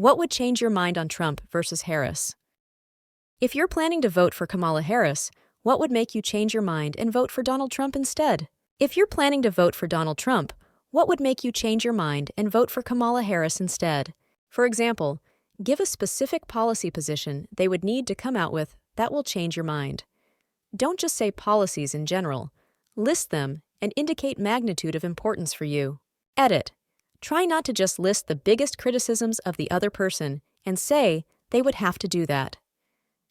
What would change your mind on Trump versus Harris? If you're planning to vote for Kamala Harris, what would make you change your mind and vote for Donald Trump instead? If you're planning to vote for Donald Trump, what would make you change your mind and vote for Kamala Harris instead? For example, give a specific policy position they would need to come out with that will change your mind. Don't just say policies in general. List them and indicate magnitude of importance for you. Edit. Try not to just list the biggest criticisms of the other person and say they would have to do that.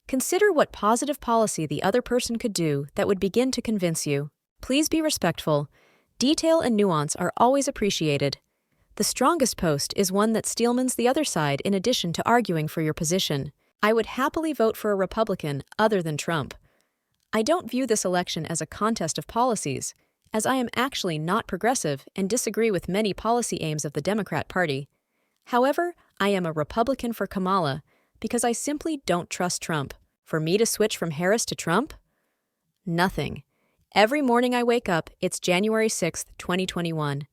Consider what positive policy the other person could do that would begin to convince you. Please be respectful. Detail and nuance are always appreciated. The strongest post is one that steelmans the other side in addition to arguing for your position. I would happily vote for a Republican other than Trump. I don't view this election as a contest of policies, as I am actually not progressive and disagree with many policy aims of the Democrat Party. However, I am a Republican for Kamala because I simply don't trust Trump. For me to switch from Harris to Trump? Nothing. Every morning I wake up, it's January 6th, 2021.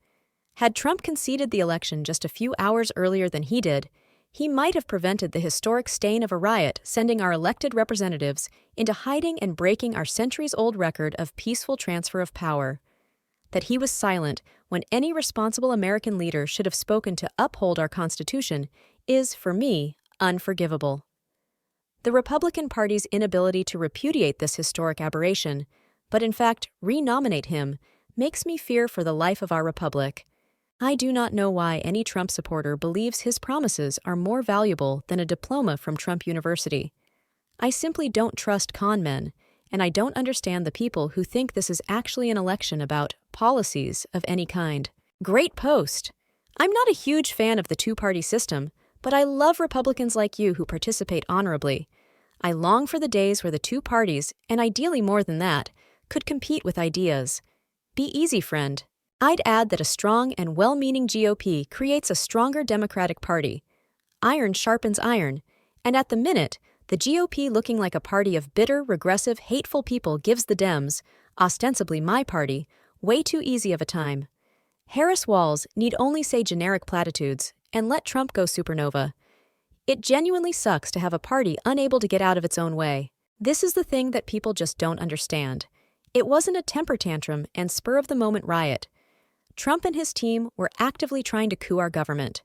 Had Trump conceded the election just a few hours earlier than he did, he might have prevented the historic stain of a riot sending our elected representatives into hiding and breaking our centuries-old record of peaceful transfer of power. That he was silent when any responsible American leader should have spoken to uphold our Constitution is, for me, unforgivable. The Republican Party's inability to repudiate this historic aberration, but in fact renominate him, makes me fear for the life of our republic. I do not know why any Trump supporter believes his promises are more valuable than a diploma from Trump University. I simply don't trust con men, and I don't understand the people who think this is actually an election about policies of any kind. Great post! I'm not a huge fan of the two-party system, but I love Republicans like you who participate honorably. I long for the days where the two parties, and ideally more than that, could compete with ideas. Be easy, friend. I'd add that a strong and well-meaning GOP creates a stronger Democratic Party. Iron sharpens iron, and at the minute, the GOP looking like a party of bitter, regressive, hateful people gives the Dems, ostensibly my party, way too easy of a time. Harris-Walz need only say generic platitudes and let Trump go supernova. It genuinely sucks to have a party unable to get out of its own way. This is the thing that people just don't understand. It wasn't a temper tantrum and spur-of-the-moment riot. Trump and his team were actively trying to coup our government.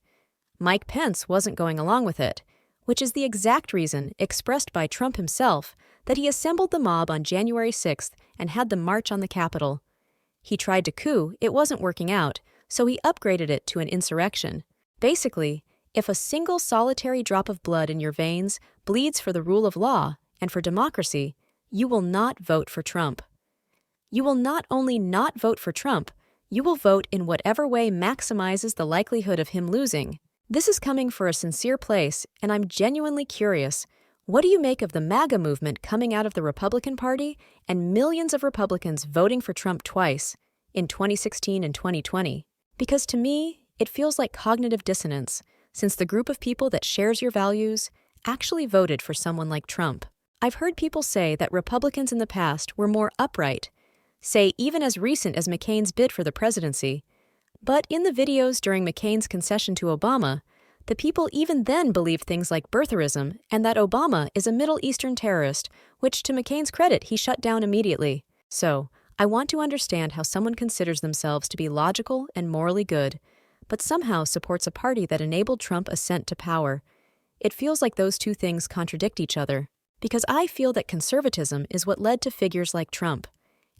Mike Pence wasn't going along with it, which is the exact reason expressed by Trump himself that he assembled the mob on January 6th and had them march on the Capitol. He tried to coup, it wasn't working out, so he upgraded it to an insurrection. Basically, if a single solitary drop of blood in your veins bleeds for the rule of law and for democracy, you will not vote for Trump. You will not only not vote for Trump, you will vote in whatever way maximizes the likelihood of him losing. This is coming from a sincere place, and I'm genuinely curious. What do you make of the MAGA movement coming out of the Republican Party and millions of Republicans voting for Trump twice, in 2016 and 2020? Because to me, it feels like cognitive dissonance, since the group of people that shares your values actually voted for someone like Trump. I've heard people say that Republicans in the past were more upright, say even as recent as McCain's bid for the presidency. But in the videos during McCain's concession to Obama, the people even then believed things like birtherism and that Obama is a Middle Eastern terrorist, which to McCain's credit he shut down immediately. So, I want to understand how someone considers themselves to be logical and morally good, but somehow supports a party that enabled Trump ascent to power. It feels like those two things contradict each other, because I feel that conservatism is what led to figures like Trump.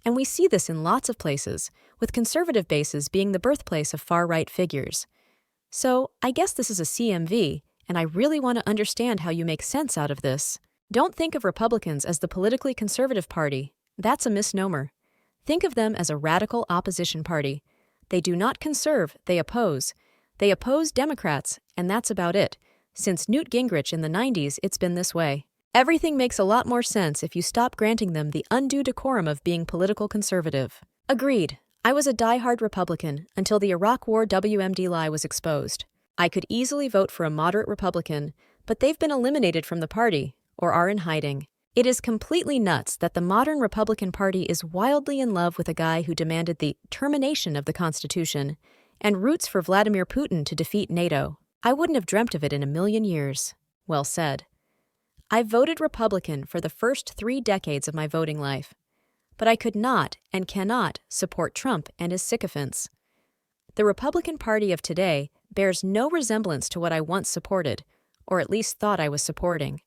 And we see this in lots of places, with conservative bases being the birthplace of far-right figures. So, I guess this is a CMV, and I really want to understand how you make sense out of this. Don't think of Republicans as the politically conservative party. That's a misnomer. Think of them as a radical opposition party. They do not conserve, they oppose. They oppose Democrats, and that's about it. Since Newt Gingrich in the 90s, it's been this way. Everything makes a lot more sense if you stop granting them the undue decorum of being political conservative. Agreed. I was a die-hard Republican until the Iraq War WMD lie was exposed. I could easily vote for a moderate Republican, but they've been eliminated from the party, or are in hiding. It is completely nuts that the modern Republican Party is wildly in love with a guy who demanded the termination of the Constitution and roots for Vladimir Putin to defeat NATO. I wouldn't have dreamt of it in a million years. Well said. I've voted Republican for the first 3 decades of my voting life, but I could not and cannot support Trump and his sycophants. The Republican Party of today bears no resemblance to what I once supported, or at least thought I was supporting.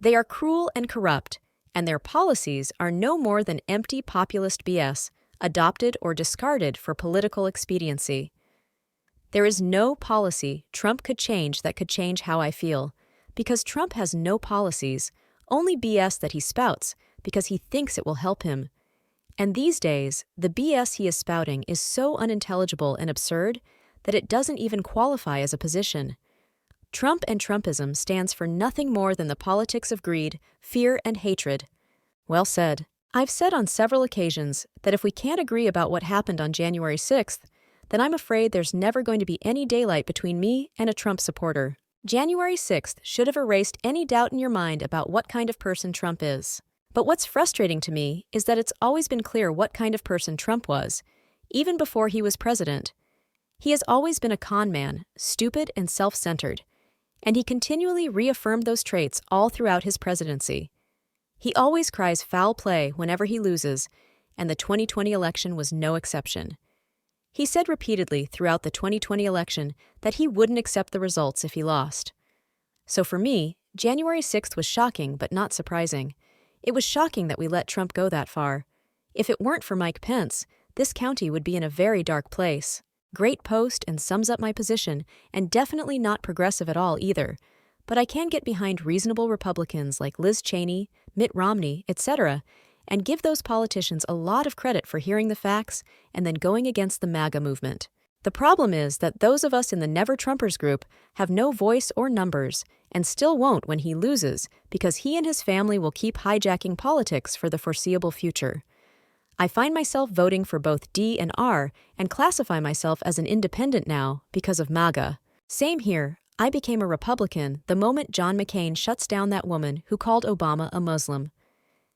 They are cruel and corrupt, and their policies are no more than empty populist BS, adopted or discarded for political expediency. There is no policy Trump could change that could change how I feel, because Trump has no policies, only BS that he spouts because he thinks it will help him. And these days, the BS he is spouting is so unintelligible and absurd that it doesn't even qualify as a position. Trump and Trumpism stands for nothing more than the politics of greed, fear, and hatred. Well said. I've said on several occasions that if we can't agree about what happened on January 6th, then I'm afraid there's never going to be any daylight between me and a Trump supporter. January 6th should have erased any doubt in your mind about what kind of person Trump is. But what's frustrating to me is that it's always been clear what kind of person Trump was, even before he was president. He has always been a con man, stupid and self-centered, and he continually reaffirmed those traits all throughout his presidency. He always cries foul play whenever he loses, and the 2020 election was no exception. He said repeatedly throughout the 2020 election that he wouldn't accept the results if he lost. So for me, January 6th was shocking but not surprising. It was shocking that we let Trump go that far. If it weren't for Mike Pence, this county would be in a very dark place. Great post and sums up my position, and definitely not progressive at all either. But I can get behind reasonable Republicans like Liz Cheney, Mitt Romney, etc., and give those politicians a lot of credit for hearing the facts and then going against the MAGA movement. The problem is that those of us in the Never Trumpers group have no voice or numbers, and still won't when he loses, because he and his family will keep hijacking politics for the foreseeable future. I find myself voting for both D and R and classify myself as an independent now because of MAGA. Same here, I became a Republican the moment John McCain shuts down that woman who called Obama a Muslim.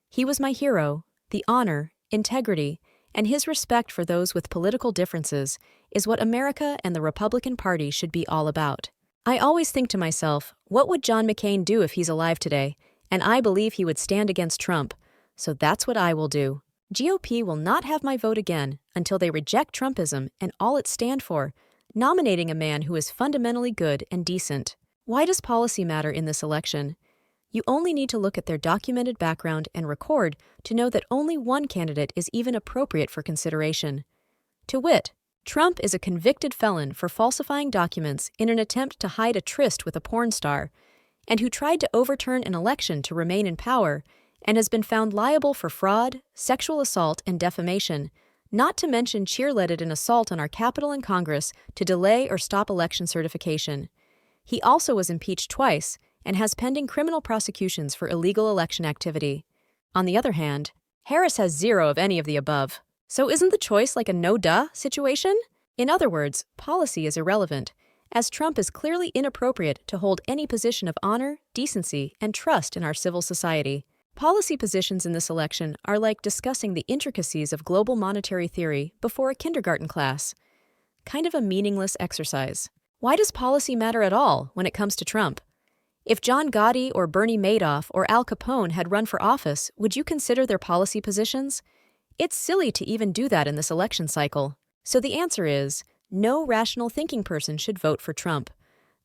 He was my hero. The honor, integrity, and his respect for those with political differences is what America and the Republican Party should be all about. I always think to myself, what would John McCain do if he's alive today? And I believe he would stand against Trump. So that's what I will do. GOP will not have my vote again until they reject Trumpism and all it stands for, nominating a man who is fundamentally good and decent. Why does policy matter in this election? You only need to look at their documented background and record to know that only one candidate is even appropriate for consideration. To wit, Trump is a convicted felon for falsifying documents in an attempt to hide a tryst with a porn star, and who tried to overturn an election to remain in power and has been found liable for fraud, sexual assault, and defamation, not to mention cheerleaded an assault on our Capitol and Congress to delay or stop election certification. He also was impeached twice and has pending criminal prosecutions for illegal election activity. On the other hand, Harris has 0 of any of the above. So isn't the choice like a no-duh situation? In other words, policy is irrelevant, as Trump is clearly inappropriate to hold any position of honor, decency, and trust in our civil society. Policy positions in this election are like discussing the intricacies of global monetary theory before a kindergarten class. Kind of a meaningless exercise. Why does policy matter at all when it comes to Trump? If John Gotti or Bernie Madoff or Al Capone had run for office, would you consider their policy positions? It's silly to even do that in this election cycle. So the answer is, no rational thinking person should vote for Trump.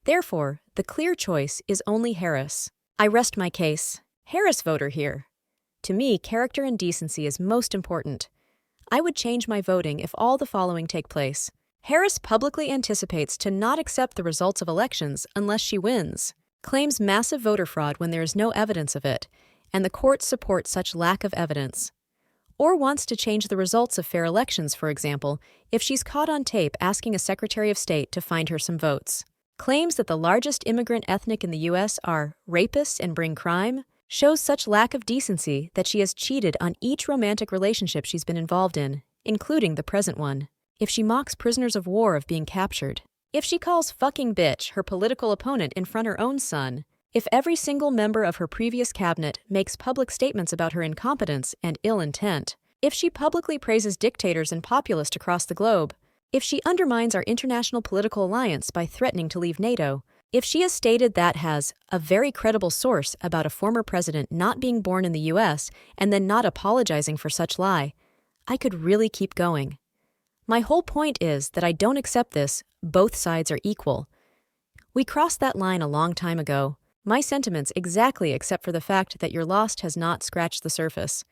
Therefore, the clear choice is only Harris. I rest my case. Harris voter here. To me, character and decency is most important. I would change my voting if all the following take place. Harris publicly anticipates to not accept the results of elections unless she wins, claims massive voter fraud when there is no evidence of it, and the courts support such lack of evidence. Or wants to change the results of fair elections, for example, if she's caught on tape asking a Secretary of State to find her some votes. Claims that the largest immigrant ethnic in the U.S. are rapists and bring crime, shows such lack of decency that she has cheated on each romantic relationship she's been involved in, including the present one. If she mocks prisoners of war of being captured. If she calls fucking bitch her political opponent in front of her own son. If every single member of her previous cabinet makes public statements about her incompetence and ill intent. If she publicly praises dictators and populists across the globe. if she undermines our international political alliance by threatening to leave NATO, if she has stated that has a very credible source about a former president not being born in the US and then not apologizing for such lie, I could really keep going. My whole point is that I don't accept this, both sides are equal. We crossed that line a long time ago. My sentiments exactly except for the fact that your lost has not scratched the surface.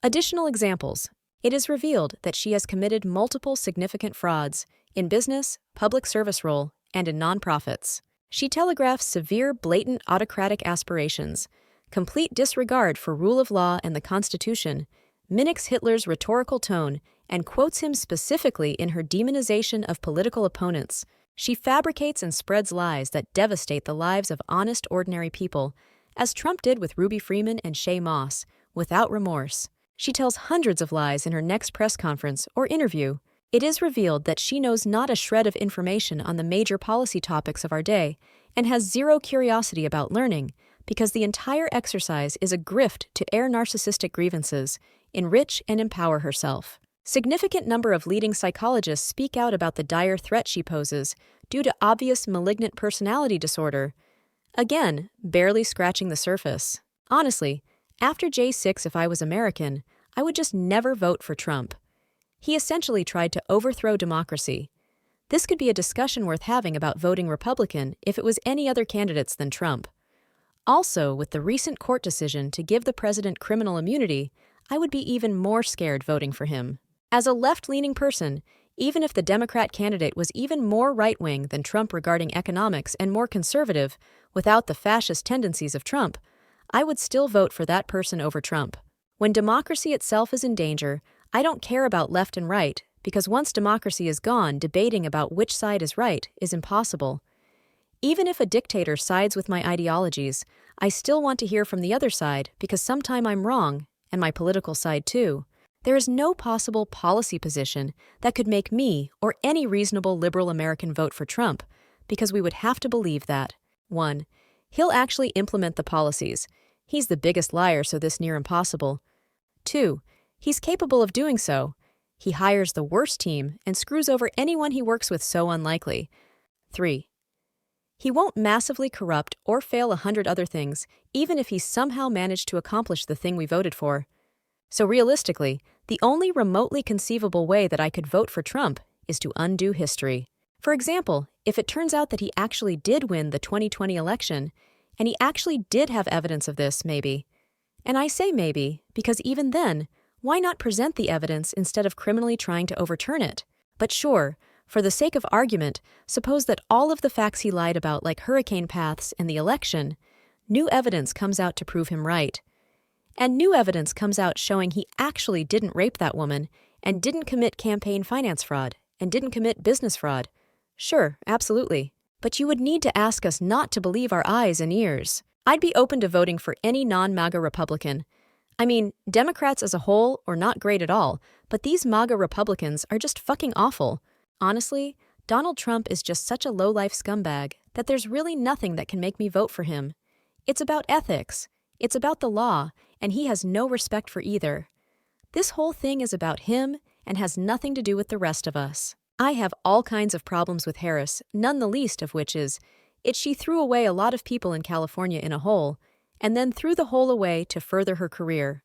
Additional examples. It is revealed that she has committed multiple significant frauds in business, public service role, and in nonprofits. She telegraphs severe, blatant autocratic aspirations, complete disregard for rule of law and the Constitution, mimics Hitler's rhetorical tone, and quotes him specifically in her demonization of political opponents. She fabricates and spreads lies that devastate the lives of honest, ordinary people, as Trump did with Ruby Freeman and Shaye Moss, without remorse. She tells hundreds of lies in her next press conference or interview. It is revealed that she knows not a shred of information on the major policy topics of our day and has zero curiosity about learning, because the entire exercise is a grift to air narcissistic grievances, enrich and empower herself. Significant number of leading psychologists speak out about the dire threat she poses due to obvious malignant personality disorder. Again, barely scratching the surface. Honestly, after J6, if I was American, I would just never vote for Trump. He essentially tried to overthrow democracy. This could be a discussion worth having about voting Republican if it was any other candidates than Trump. Also, with the recent court decision to give the president criminal immunity, I would be even more scared voting for him. As a left-leaning person, even if the Democrat candidate was even more right-wing than Trump regarding economics and more conservative, without the fascist tendencies of Trump, I would still vote for that person over Trump. When democracy itself is in danger, I don't care about left and right, because once democracy is gone, debating about which side is right is impossible. Even if a dictator sides with my ideologies, I still want to hear from the other side because sometime I'm wrong, and my political side too. There is no possible policy position that could make me or any reasonable liberal American vote for Trump, because we would have to believe that 1. He'll actually implement the policies. He's the biggest liar, so this near impossible. 2. He's capable of doing so. He hires the worst team and screws over anyone he works with, so unlikely. 3. He won't massively corrupt or fail 100 other things, even if he somehow managed to accomplish the thing we voted for. So realistically, the only remotely conceivable way that I could vote for Trump is to undo history. For example, if it turns out that he actually did win the 2020 election, and he actually did have evidence of this, maybe. And I say maybe, because even then, why not present the evidence instead of criminally trying to overturn it? But sure, for the sake of argument, suppose that all of the facts he lied about, like hurricane paths and the election, new evidence comes out to prove him right. And new evidence comes out showing he actually didn't rape that woman, and didn't commit campaign finance fraud, and didn't commit business fraud. Sure, absolutely. But you would need to ask us not to believe our eyes and ears. I'd be open to voting for any non-MAGA Republican. I mean, Democrats as a whole are not great at all, but these MAGA Republicans are just fucking awful. Honestly, Donald Trump is just such a low-life scumbag that there's really nothing that can make me vote for him. It's about ethics. It's about the law, and he has no respect for either. This whole thing is about him and has nothing to do with the rest of us. I have all kinds of problems with Harris, none the least of which is she threw away a lot of people in California in a hole, and then threw the hole away to further her career.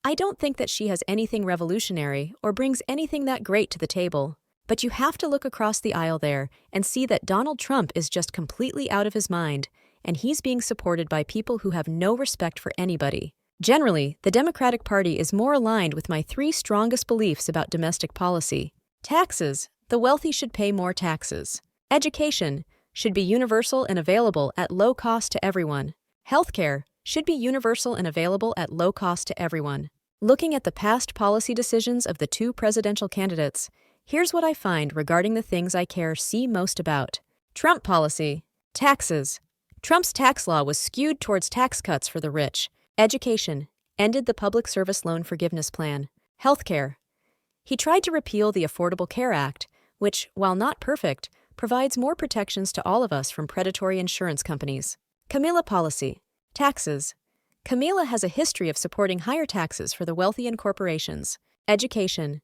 I don't think that she has anything revolutionary or brings anything that great to the table, but you have to look across the aisle there and see that Donald Trump is just completely out of his mind, and he's being supported by people who have no respect for anybody. Generally, the Democratic Party is more aligned with my 3 strongest beliefs about domestic policy. Taxes. The wealthy should pay more taxes. Education should be universal and available at low cost to everyone. Healthcare should be universal and available at low cost to everyone. Looking at the past policy decisions of the 2 presidential candidates, here's what I find regarding the things I see most about. Trump policy. Taxes. Trump's tax law was skewed towards tax cuts for the rich. Education. Ended the Public Service Loan Forgiveness Plan. Healthcare. He tried to repeal the Affordable Care Act, which, while not perfect, provides more protections to all of us from predatory insurance companies. Kamala policy. Taxes. Kamala has a history of supporting higher taxes for the wealthy and corporations. Education.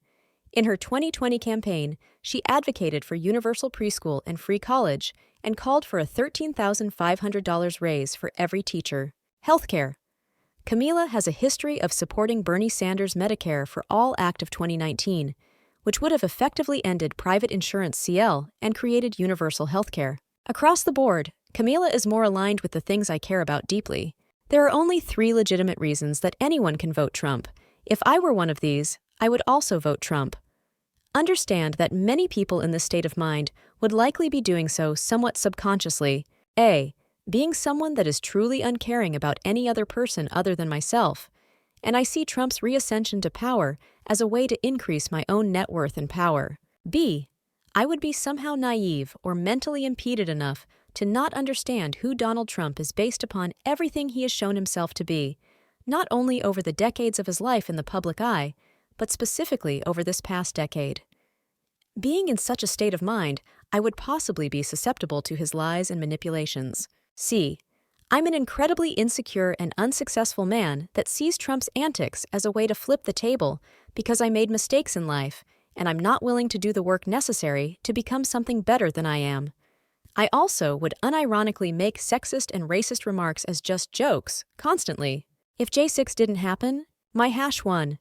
In her 2020 campaign, she advocated for universal preschool and free college and called for a $13,500 raise for every teacher. Healthcare. Kamala has a history of supporting Bernie Sanders' Medicare for All Act of 2019, which would have effectively ended private insurance CL and created universal healthcare. Across the board, Kamala is more aligned with the things I care about deeply. There are only 3 legitimate reasons that anyone can vote Trump. If I were one of these, I would also vote Trump. Understand that many people in this state of mind would likely be doing so somewhat subconsciously. A. Being someone that is truly uncaring about any other person other than myself, and I see Trump's reascension to power as a way to increase my own net worth and power. B. I would be somehow naive or mentally impeded enough to not understand who Donald Trump is based upon everything he has shown himself to be, not only over the decades of his life in the public eye, but specifically over this past decade. Being in such a state of mind, I would possibly be susceptible to his lies and manipulations. C. I'm an incredibly insecure and unsuccessful man that sees Trump's antics as a way to flip the table because I made mistakes in life, and I'm not willing to do the work necessary to become something better than I am. I also would unironically make sexist and racist remarks as just jokes, constantly. If J6 didn't happen, my hash won.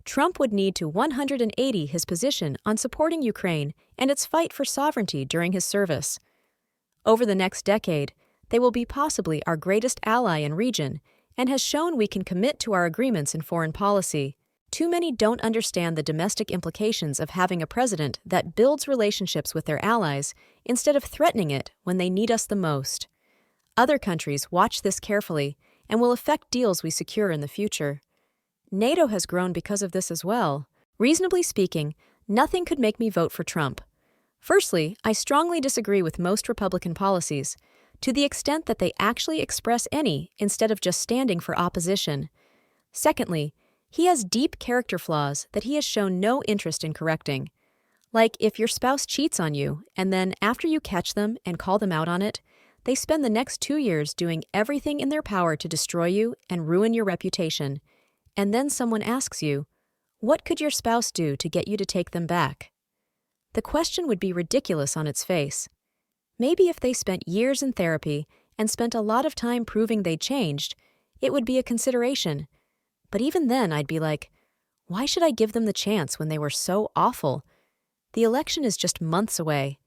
Trump would need to 180 his position on supporting Ukraine and its fight for sovereignty during his service. Over the next decade, they will be possibly our greatest ally in region and has shown we can commit to our agreements in foreign policy. Too many don't understand the domestic implications of having a president that builds relationships with their allies instead of threatening it when they need us the most. Other countries watch this carefully and will affect deals we secure in the future. NATO has grown because of this as well. Reasonably speaking, nothing could make me vote for Trump. Firstly, I strongly disagree with most Republican policies, to the extent that they actually express any instead of just standing for opposition. Secondly, he has deep character flaws that he has shown no interest in correcting. Like if your spouse cheats on you, and then after you catch them and call them out on it, they spend the next 2 years doing everything in their power to destroy you and ruin your reputation. And then someone asks you, what could your spouse do to get you to take them back? The question would be ridiculous on its face. Maybe if they spent years in therapy and spent a lot of time proving they'd changed, it would be a consideration. But even then, I'd be like, why should I give them the chance when they were so awful? The election is just months away.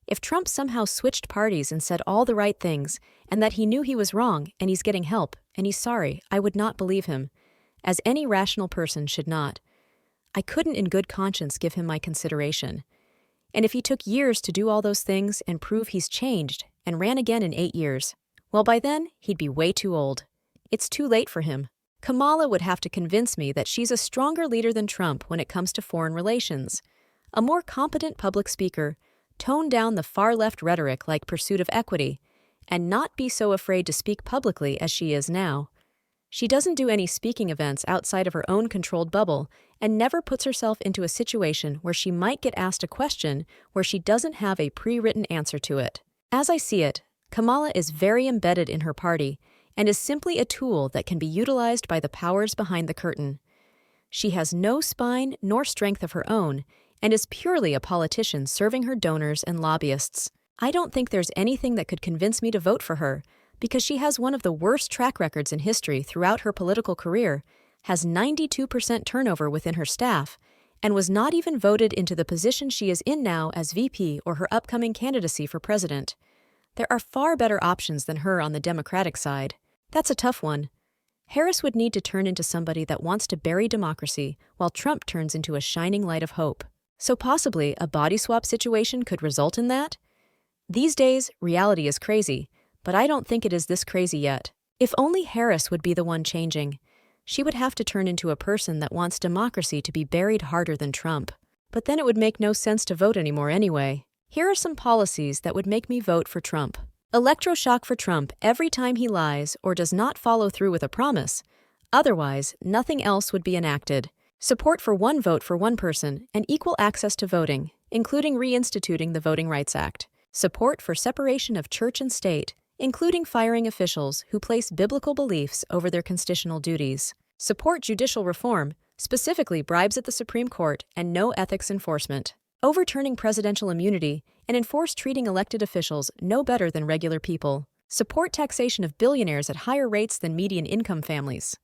If Trump somehow switched parties and said all the right things, and that he knew he was wrong and he's getting help and he's sorry, I would not believe him, as any rational person should not. I couldn't in good conscience give him my consideration. And if he took years to do all those things and prove he's changed and ran again in 8 years, well, by then, he'd be way too old. It's too late for him. Kamala would have to convince me that she's a stronger leader than Trump when it comes to foreign relations, a more competent public speaker, tone down the far-left rhetoric like pursuit of equity, and not be so afraid to speak publicly as she is now. She doesn't do any speaking events outside of her own controlled bubble and never puts herself into a situation where she might get asked a question where she doesn't have a pre-written answer to it. As I see it, Kamala is very embedded in her party and is simply a tool that can be utilized by the powers behind the curtain. She has no spine nor strength of her own and is purely a politician serving her donors and lobbyists. I don't think there's anything that could convince me to vote for her, because she has one of the worst track records in history throughout her political career, has 92% turnover within her staff, and was not even voted into the position she is in now as VP or her upcoming candidacy for president. There are far better options than her on the Democratic side. That's a tough one. Harris would need to turn into somebody that wants to bury democracy, while Trump turns into a shining light of hope. So possibly a body swap situation could result in that? These days, reality is crazy, but I don't think it is this crazy yet. If only Harris would be the one changing. She would have to turn into a person that wants democracy to be buried harder than Trump. But then it would make no sense to vote anymore anyway. Here are some policies that would make me vote for Trump. Electroshock for Trump every time he lies or does not follow through with a promise. Otherwise, nothing else would be enacted. Support for one vote for one person and equal access to voting, including reinstituting the Voting Rights Act. Support for separation of church and state, including firing officials who place biblical beliefs over their constitutional duties. Support judicial reform, specifically bribes at the Supreme Court and no ethics enforcement. Overturning presidential immunity and enforce treating elected officials no better than regular people. Support taxation of billionaires at higher rates than median income families.